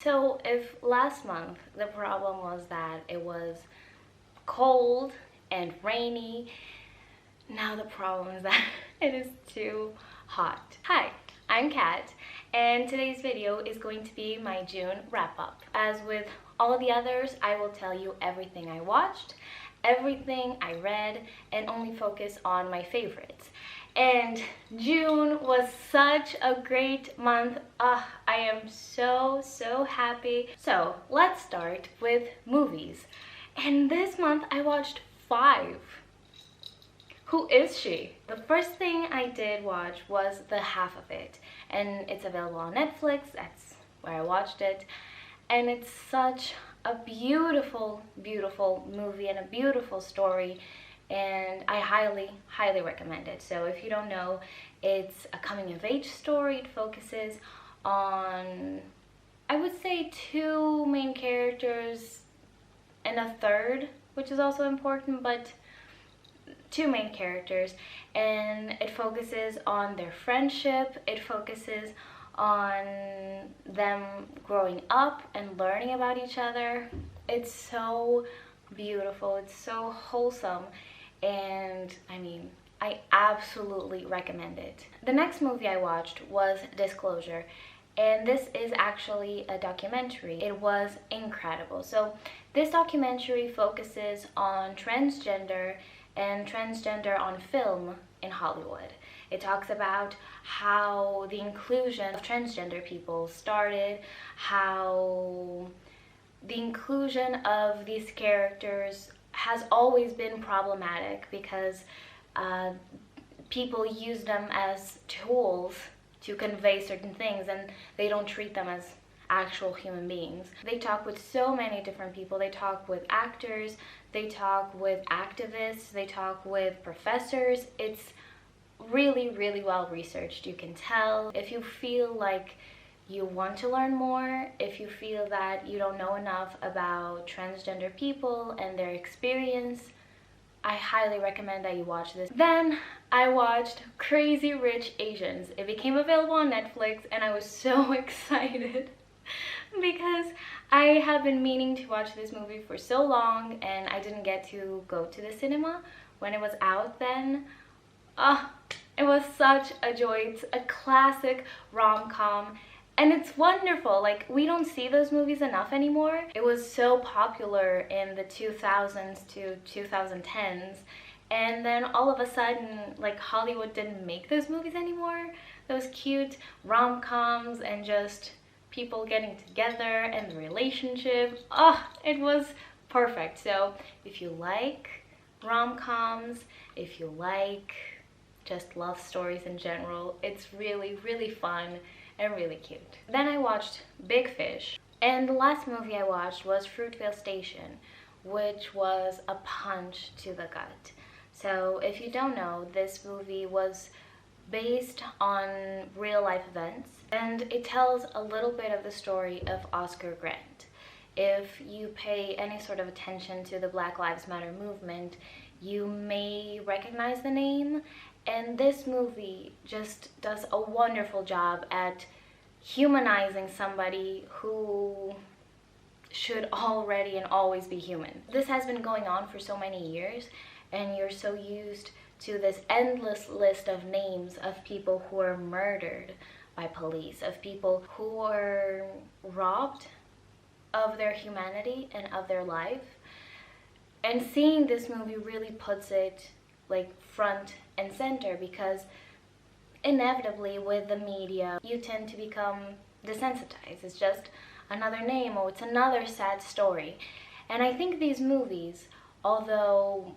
So if last month the problem was that it was cold and rainy, now the problem is that it is too hot. Hi, I'm Kat, and today's video is going to be my June wrap-up. As with all the others, I will tell you everything I watched, everything I read, and only focus on my favorites. And June was such a great month. I am so happy. So let's start with movies. And this month I watched 5. Who is she? The first thing I did watch was the half of it, and it's available on Netflix. That's where I watched it, and it's such a beautiful movie and a beautiful story, and I highly recommend it. So if you don't know, it's a coming of age story. It focuses on, I would say, 2 main characters and a third, which is also important, but 2 main characters, and it focuses on their friendship. It focuses on them growing up and learning about each other. It's so beautiful, it's so wholesome, and I absolutely recommend it. The next movie I watched was Disclosure, and this is actually a documentary. It was incredible. So this documentary focuses on transgender and transgender on film in Hollywood. It talks about how the inclusion of transgender people started, how the inclusion of these characters has always been problematic because people use them as tools to convey certain things, and they don't treat them as actual human beings. They talk with so many different people. They talk with actors, they talk with activists, they talk with professors. It's really well researched, you can tell. If you feel like you want to learn more, if you feel that you don't know enough about transgender people and their experience, I highly recommend that you watch this. Then I watched Crazy Rich Asians. It became available on Netflix, and I was so excited because I have been meaning to watch this movie for so long, and I didn't get to go to the cinema when it was out then. It was such a joy. It's a classic rom-com, and it's wonderful. Like, we don't see those movies enough anymore. It was so popular in the 2000s to 2010s, and then all of a sudden, like, Hollywood didn't make those movies anymore. Those cute rom-coms and just people getting together and the relationship. It was perfect. So if you like rom-coms, if you like just love stories in general, it's really fun and really cute. Then I watched Big Fish, and the last movie I watched was Fruitvale Station, which was a punch to the gut. So if you don't know, this movie was based on real life events, and it tells a little bit of the story of Oscar Grant. If you pay any sort of attention to the Black Lives Matter movement, you may recognize the name, and this movie just does a wonderful job at humanizing somebody who should already and always be human. This has been going on for so many years, and you're so used to this endless list of names of people who are murdered by police, of people who are robbed of their humanity and of their life. And seeing this movie really puts it like front and center, because inevitably with the media you tend to become desensitized. It's just another name, or it's another sad story. And I think these movies, although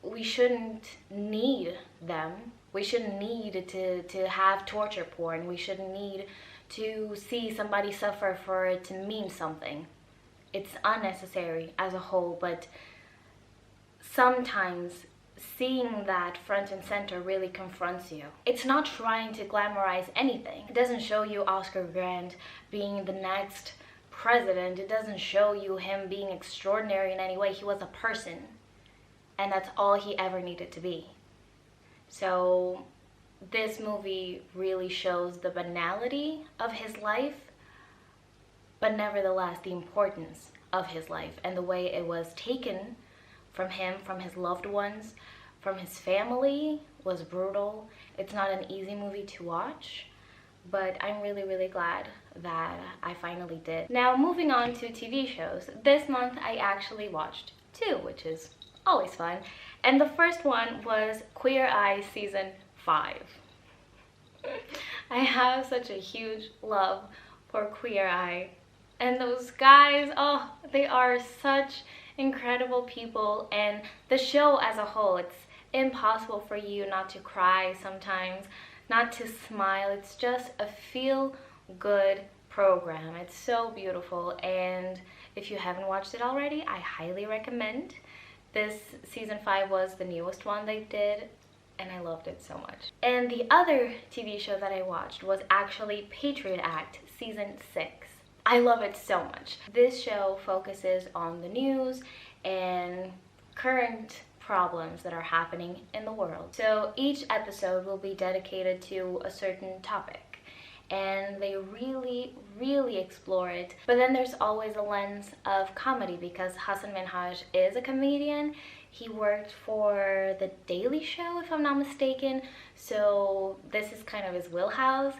we shouldn't need them, we shouldn't need to have torture porn, we shouldn't need to see somebody suffer for it to mean something. It's unnecessary as a whole, but sometimes seeing that front and center really confronts you. It's not trying to glamorize anything. It doesn't show you Oscar Grant being the next president. It doesn't show you him being extraordinary in any way. He was a person, and that's all he ever needed to be. So this movie really shows the banality of his life, but nevertheless, the importance of his life and the way it was taken from him, from his loved ones, from his family was brutal. It's not an easy movie to watch, but I'm really, really glad that I finally did. Now, moving on to TV shows. This month, I actually watched 2, which is always fun. And the first one was Queer Eye Season 5. I have such a huge love for Queer Eye. And those guys, oh, they are such incredible people. And the show as a whole, it's impossible for you not to cry sometimes, not to smile. It's just a feel-good program. It's so beautiful, and if you haven't watched it already, I highly recommend. This season 5 was the newest one they did, and I loved it so much. And the other TV show that I watched was actually Patriot Act season 6. I love it so much. This show focuses on the news and current problems that are happening in the world. So each episode will be dedicated to a certain topic, and they really explore it. But then there's always a lens of comedy, because Hassan Minhaj is a comedian. He worked for The Daily Show, if I'm not mistaken, so this is kind of his wheelhouse,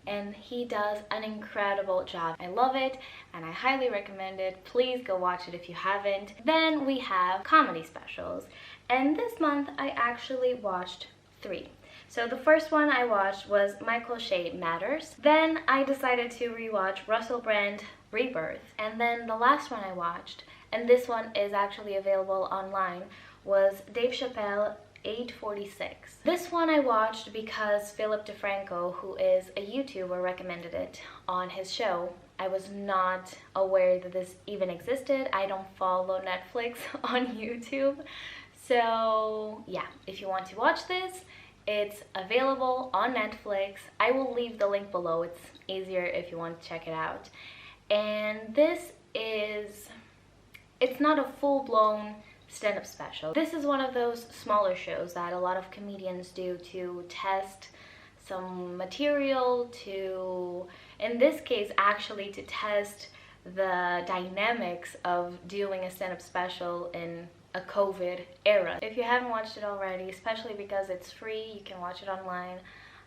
and he does an incredible job. I love it, and I highly recommend it. Please go watch it if you haven't. Then we have comedy specials, and this month I actually watched 3. So the first one I watched was Michael Shea Matters. Then I decided to rewatch Russell Brand Rebirth. And then the last one I watched, and this one is actually available online, was Dave Chappelle 846. This one I watched because Philip DeFranco, who is a YouTuber, recommended it on his show. I was not aware that this even existed. I don't follow Netflix on YouTube. So yeah, if you want to watch this, it's available on Netflix. I will leave the link below. It's easier if you want to check it out. And this is, it's not a full-blown stand-up special. This is one of those smaller shows that a lot of comedians do to test some material, to, in this case, actually to test the dynamics of doing a stand-up special in a COVID era. If you haven't watched it already, especially because it's free, you can watch it online,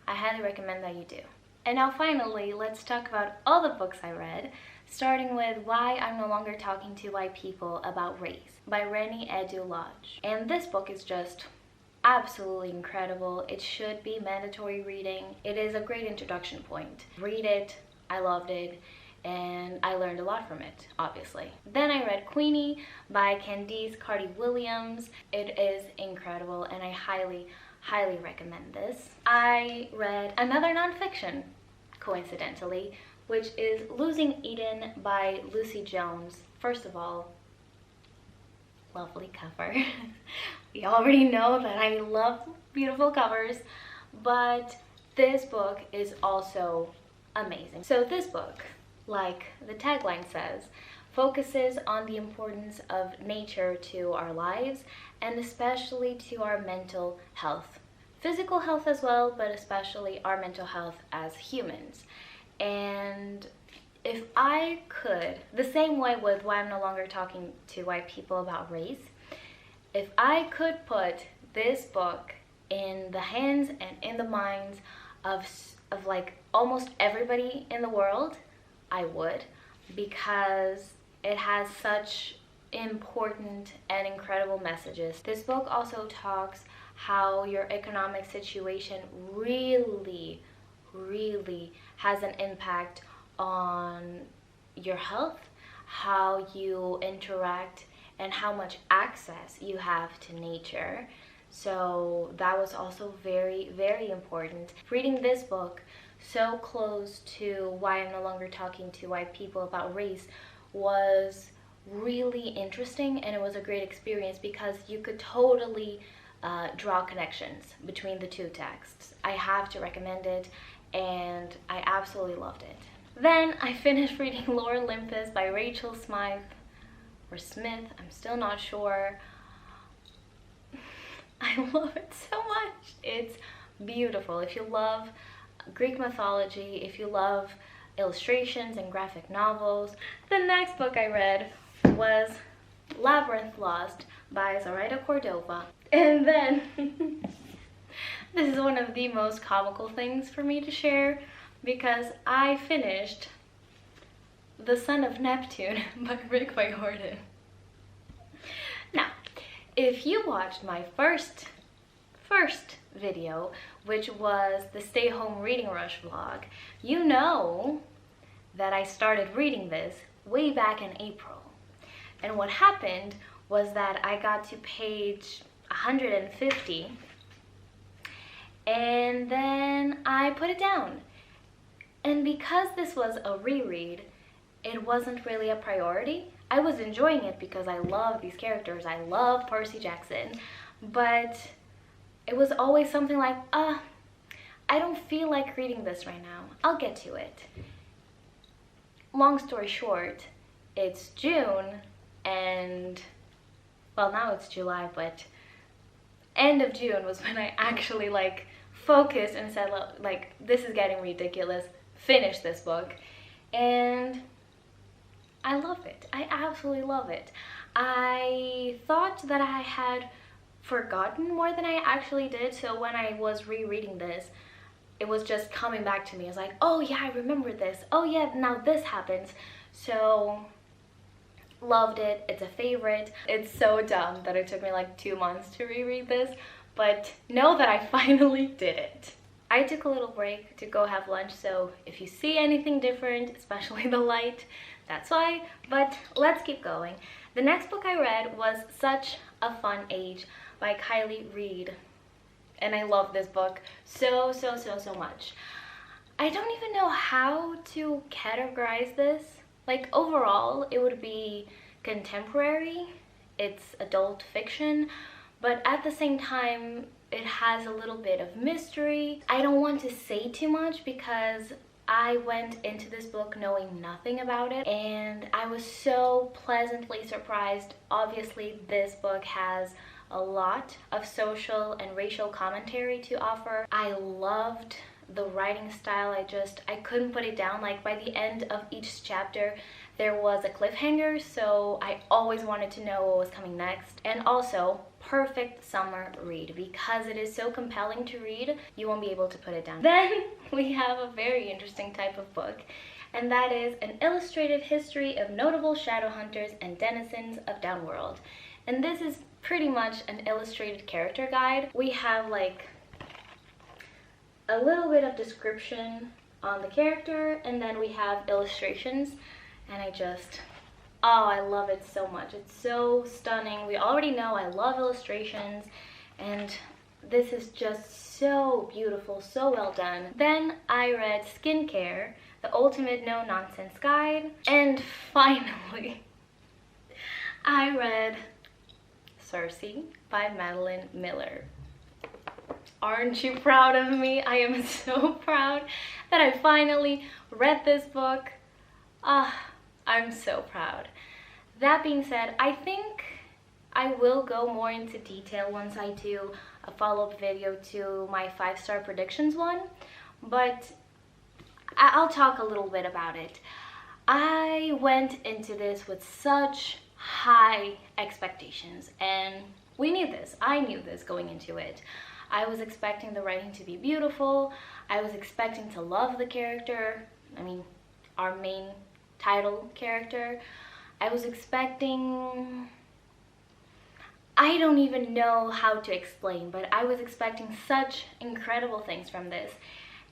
I highly recommend that you do. And now finally, let's talk about all the books I read, starting with Why I'm No Longer Talking to White People About Race by Rennie Edu Lodge. And this book is just absolutely incredible. It should be mandatory reading. It is a great introduction point. Read it, I loved it, and I learned a lot from it, obviously. Then I read Queenie by Candice Carty-Williams. It is incredible, and I highly recommend this. I read another nonfiction, coincidentally, which is Losing Eden by Lucy Jones. First of all, lovely cover. We already know that I love beautiful covers, but this book is also amazing. So this book, like the tagline says, focuses on the importance of nature to our lives, and especially to our mental health. Physical health as well, but especially our mental health as humans. And if I could, the same way with Why I'm No Longer Talking to White People About Race, if I could put this book in the hands and in the minds of like almost everybody in the world, I would, because it has such important and incredible messages. This book also talks how your economic situation really has an impact on your health, how you interact, and how much access you have to nature. So that was also very important. Reading this book so close to Why I'm No Longer Talking to White People About Race was really interesting, and it was a great experience because you could totally draw connections between the two texts. I have to recommend it, and I absolutely loved it. Then I finished reading Lore Olympus by Rachel Smythe, or Smith, I'm still not sure. I love it so much. It's beautiful. If you love Greek mythology, if you love illustrations and graphic novels. The next book I read was Labyrinth Lost by Zoraida Cordova. And then, this is one of the most comical things for me to share because I finished The Son of Neptune by Rick Riordan. Now, if you watched my first video, which was the Stay Home Reading Rush vlog, you know that I started reading this way back in April. And what happened was that I got to page 150 and then I put it down. And because this was a reread, it wasn't really a priority. I was enjoying it because I love these characters. I love Percy Jackson, but it was always something like, I don't feel like reading this right now. I'll get to it. Long story short, it's June and, well, now it's July, but end of June was when I actually like focused and said, like, this is getting ridiculous. Finish this book. And I love it. I absolutely love it. I thought that I had forgotten more than I actually did, so when I was rereading this, it was just coming back to me. It's like, oh yeah, I remember this. Oh yeah, now this happens. So, loved it. It's a favorite. It's so dumb that it took me like 2 months to reread this, but know that I finally did it. I took a little break to go have lunch, so if you see anything different, especially the light, that's why, but let's keep going. The next book I read was Such a Fun Age by Kylie Reed, and I love this book so much. I don't even know how to categorize this. Like, overall, it would be contemporary, it's adult fiction, but at the same time, it has a little bit of mystery. I don't want to say too much because I went into this book knowing nothing about it, and I was so pleasantly surprised. Obviously, this book has a lot of social and racial commentary to offer. I loved the writing style. I couldn't put it down. Like, by the end of each chapter, there was a cliffhanger, so I always wanted to know what was coming next. And also, perfect summer read. Because it is so compelling to read, you won't be able to put it down. Then we have a very interesting type of book, and that is An Illustrated History of Notable Shadow Hunters and Denizens of Downworld. And this is pretty much an illustrated character guide. We have like a little bit of description on the character, and then we have illustrations, and I love it so much. It's so stunning. We already know I love illustrations, and this is just so beautiful, so well done. Then I read Skincare, the Ultimate No-Nonsense Guide, and finally, I read Circe by Madeline Miller. Aren't you proud of me? I am so proud that I finally read this book. I'm so proud. That being said, I think I will go more into detail once I do a follow-up video to my 5-star predictions one, but I'll talk a little bit about it. I went into this with such high expectations, and we knew this. I knew this going into it. I was expecting the writing to be beautiful. I was expecting to love the character. I mean, our main title character. I was expecting... I don't even know how to explain, but I was expecting such incredible things from this.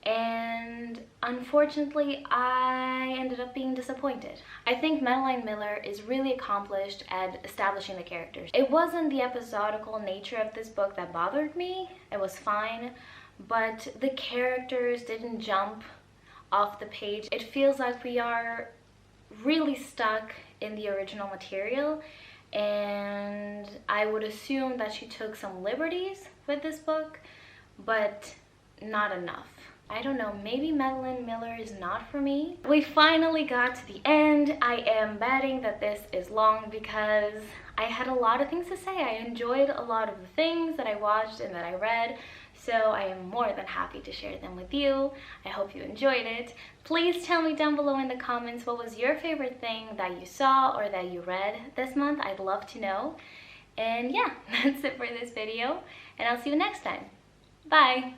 And unfortunately, I ended up being disappointed. I think Madeline Miller is really accomplished at establishing the characters. It wasn't the episodical nature of this book that bothered me. It was fine, but the characters didn't jump off the page. It feels like we are really stuck in the original material, and I would assume that she took some liberties with this book, but not enough. I don't know, maybe Madeline Miller is not for me. We finally got to the end. I am betting that this is long because I had a lot of things to say. I enjoyed a lot of the things that I watched and that I read. So I am more than happy to share them with you. I hope you enjoyed it. Please tell me down below in the comments what was your favorite thing that you saw or that you read this month. I'd love to know. And yeah, that's it for this video, and I'll see you next time. Bye!